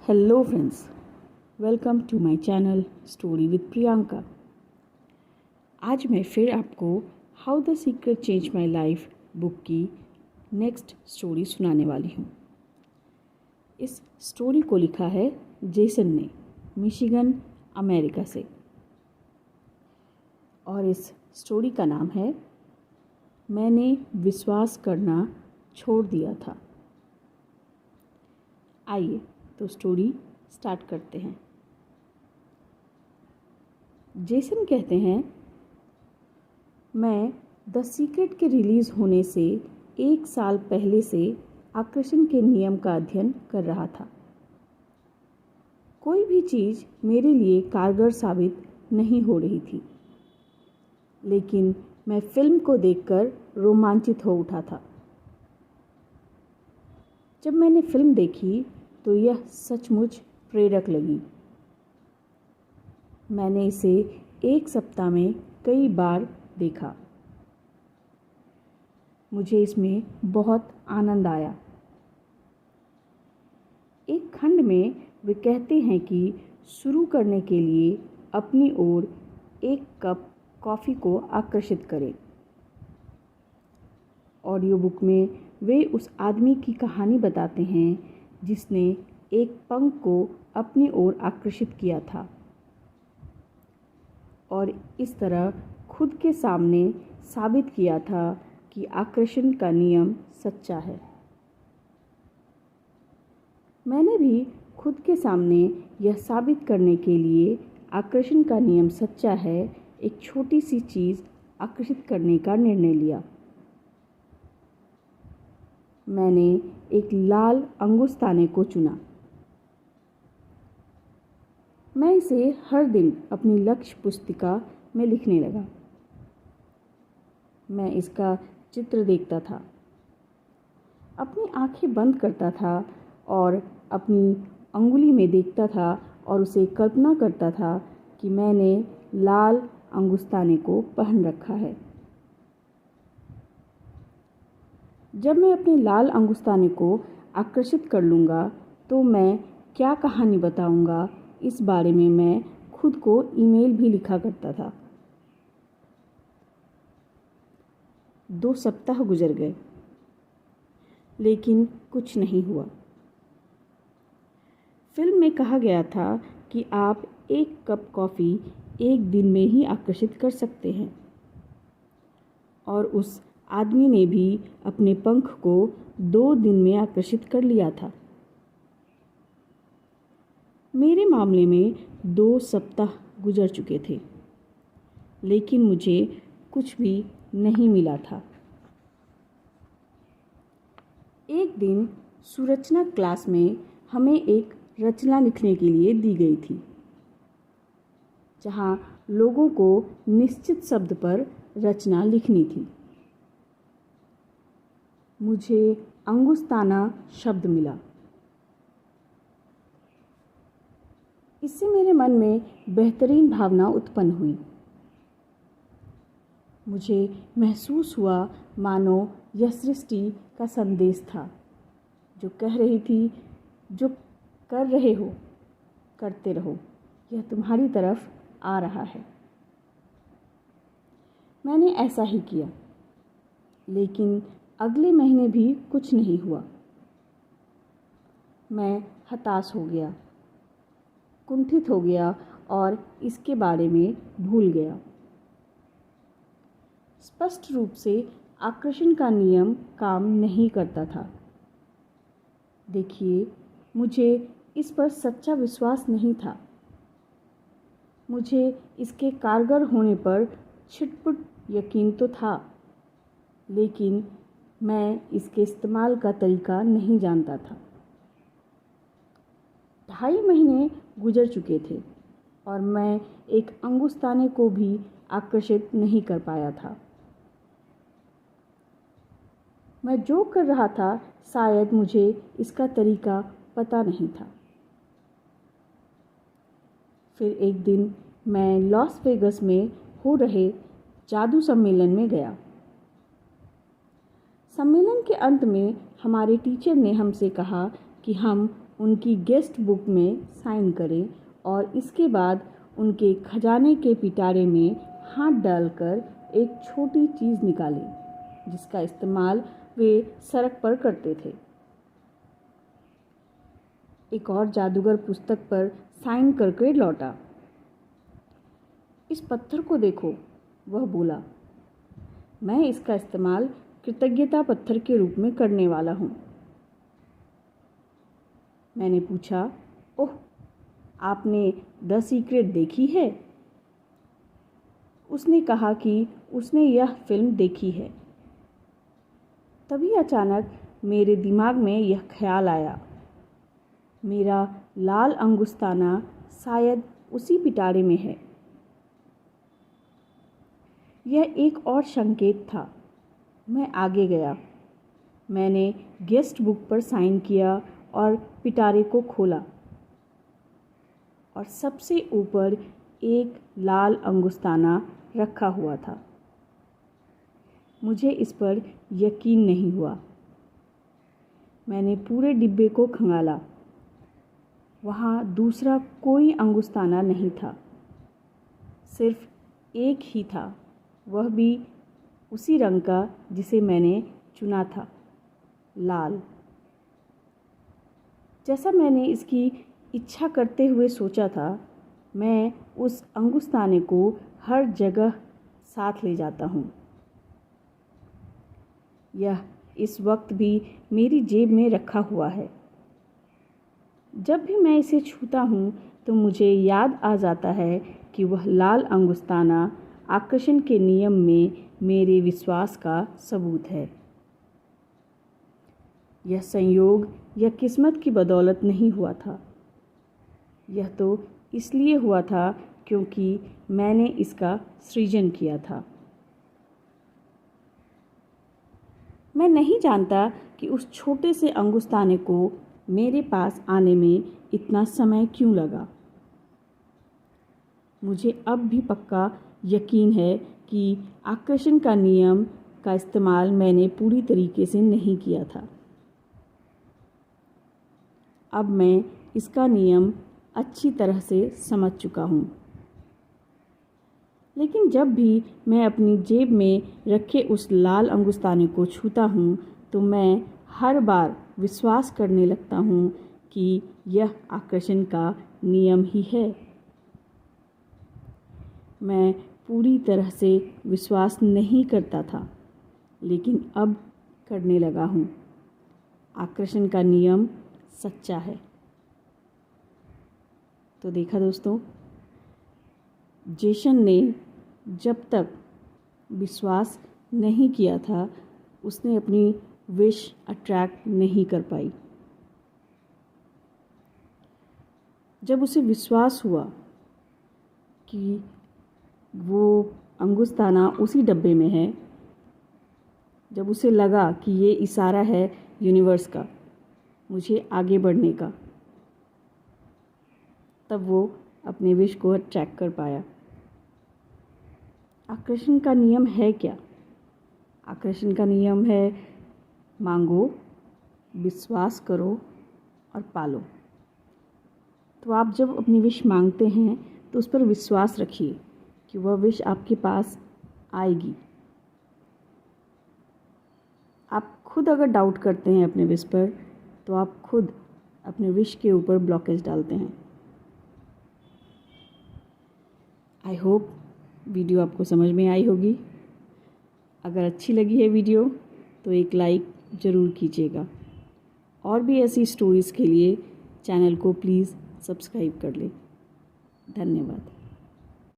Hello friends, welcome to my channel story with Priyanka. आज मैं फिर आपको how the secret change my life book की नेक्स्ट स्टोरी सुनाने वाली हूँ। इस स्टोरी को लिखा है जेसन ने, मिशिगन, अमेरिका से, और इस स्टोरी का नाम है मैंने विश्वास करना छोड़ दिया था। आइए तो स्टोरी स्टार्ट करते हैं। जेसन कहते हैं, मैं द सीक्रेट के रिलीज़ होने से 1 साल पहले से आकर्षण के नियम का अध्ययन कर रहा था। कोई भी चीज़ मेरे लिए कारगर साबित नहीं हो रही थी, लेकिन मैं फिल्म को देखकर रोमांचित हो उठा था। जब मैंने फिल्म देखी तो यह सचमुच प्रेरक लगी। मैंने इसे 1 सप्ताह में कई बार देखा। मुझे इसमें बहुत आनंद आया। एक खंड में वे कहते हैं कि शुरू करने के लिए अपनी ओर 1 कप कॉफ़ी को आकर्षित करें। ऑडियो बुक में वे उस आदमी की कहानी बताते हैं जिसने एक पंख को अपनी ओर आकर्षित किया था और इस तरह खुद के सामने साबित किया था कि आकर्षण का नियम सच्चा है। मैंने भी खुद के सामने यह साबित करने के लिए आकर्षण का नियम सच्चा है एक छोटी सी चीज़ आकर्षित करने का निर्णय लिया। मैंने एक लाल अंगुस्ताने को चुना। मैं इसे हर दिन अपनी लक्ष्य पुस्तिका में लिखने लगा। मैं इसका चित्र देखता था, अपनी आंखें बंद करता था और अपनी अंगुली में देखता था और उसे कल्पना करता था कि मैंने लाल अंगुस्ताने को पहन रखा है। जब मैं अपने लाल अंगुस्ताने को आकर्षित कर लूँगा तो मैं क्या कहानी बताऊँगा, इस बारे में मैं खुद को ईमेल भी लिखा करता था। 2 सप्ताह गुजर गए, लेकिन कुछ नहीं हुआ। फिल्म में कहा गया था कि आप 1 कप कॉफ़ी 1 दिन में ही आकर्षित कर सकते हैं, और उस आदमी ने भी अपने पंख को 2 दिन में आकर्षित कर लिया था। मेरे मामले में 2 सप्ताह गुजर चुके थे, लेकिन मुझे कुछ भी नहीं मिला था। एक दिन सुरचना क्लास में हमें एक रचना लिखने के लिए दी गई थी, जहाँ लोगों को निश्चित शब्द पर रचना लिखनी थी। मुझे अंगुस्ताना शब्द मिला। इससे मेरे मन में बेहतरीन भावना उत्पन्न हुई। मुझे महसूस हुआ मानो यह सृष्टि का संदेश था, जो कह रही थी, जो कर रहे हो करते रहो, यह तुम्हारी तरफ आ रहा है। मैंने ऐसा ही किया, लेकिन अगले महीने भी कुछ नहीं हुआ। मैं हताश हो गया, कुंठित हो गया और इसके बारे में भूल गया। स्पष्ट रूप से आकर्षण का नियम काम नहीं करता था। देखिए, मुझे इस पर सच्चा विश्वास नहीं था। मुझे इसके कारगर होने पर छिटपुट यकीन तो था, लेकिन मैं इसके इस्तेमाल का तरीका नहीं जानता था। 2.5 महीने गुजर चुके थे और मैं एक अंगुस्ताने को भी आकर्षित नहीं कर पाया था। मैं जो कर रहा था, शायद मुझे इसका तरीका पता नहीं था। फिर एक दिन मैं लॉस वेगस में हो रहे जादू सम्मेलन में गया। सम्मेलन के अंत में हमारे टीचर ने हमसे कहा कि हम उनकी गेस्ट बुक में साइन करें और इसके बाद उनके खजाने के पिटारे में हाथ डालकर एक छोटी चीज़ निकालें जिसका इस्तेमाल वे सड़क पर करते थे। एक और जादूगर पुस्तक पर साइन करके लौटा। इस पत्थर को देखो, वह बोला। मैं इसका इस्तेमाल कृतज्ञता पत्थर के रूप में करने वाला हूँ। मैंने पूछा, ओह, आपने द सीक्रेट देखी है? उसने कहा कि उसने यह फिल्म देखी है। तभी अचानक मेरे दिमाग में यह ख्याल आया, मेरा लाल अंगुस्ताना शायद उसी पिटारे में है। यह एक और संकेत था। मैं आगे गया। मैंने गेस्ट बुक पर साइन किया और पिटारे को खोला और सबसे ऊपर एक लाल अंगुस्ताना रखा हुआ था। मुझे इस पर यकीन नहीं हुआ। मैंने पूरे डिब्बे को खंगाला। वहाँ दूसरा कोई अंगुस्ताना नहीं था, सिर्फ एक ही था, वह भी उसी रंग का जिसे मैंने चुना था, लाल। जैसा मैंने इसकी इच्छा करते हुए सोचा था, मैं उस अंगुस्ताने को हर जगह साथ ले जाता हूँ। यह इस वक्त भी मेरी जेब में रखा हुआ है। जब भी मैं इसे छूता हूँ तो मुझे याद आ जाता है कि वह लाल अंगुस्ताना आकर्षण के नियम में मेरे विश्वास का सबूत है। यह संयोग या किस्मत की बदौलत नहीं हुआ था। यह तो इसलिए हुआ था क्योंकि मैंने इसका सृजन किया था। मैं नहीं जानता कि उस छोटे से अंगुस्ताने को मेरे पास आने में इतना समय क्यों लगा। मुझे अब भी पक्का यकीन है कि आकर्षण का नियम का इस्तेमाल मैंने पूरी तरीके से नहीं किया था। अब मैं इसका नियम अच्छी तरह से समझ चुका हूँ। लेकिन जब भी मैं अपनी जेब में रखे उस लाल अंगुस्ताने को छूता हूँ तो मैं हर बार विश्वास करने लगता हूँ कि यह आकर्षण का नियम ही है। मैं पूरी तरह से विश्वास नहीं करता था, लेकिन अब करने लगा हूँ। आकर्षण का नियम सच्चा है। तो देखा दोस्तों, जेसन ने जब तक विश्वास नहीं किया था, उसने अपनी विश अट्रैक्ट नहीं कर पाई। जब उसे विश्वास हुआ कि वो अंगुस्ताना उसी डब्बे में है, जब उसे लगा कि ये इशारा है यूनिवर्स का मुझे आगे बढ़ने का, तब वो अपने विश को अट्रैक्ट कर पाया। आकर्षण का नियम है क्या? आकर्षण का नियम है मांगो, विश्वास करो और पालो। तो आप जब अपनी विश मांगते हैं तो उस पर विश्वास रखिए कि वह विश आपके पास आएगी। आप खुद अगर डाउट करते हैं अपने विश पर तो आप खुद अपने विश के ऊपर ब्लॉकेज डालते हैं। आई होप वीडियो आपको समझ में आई होगी। अगर अच्छी लगी है वीडियो तो एक लाइक ज़रूर कीजिएगा और भी ऐसी स्टोरीज़ के लिए चैनल को प्लीज़ सब्सक्राइब कर लें। धन्यवाद।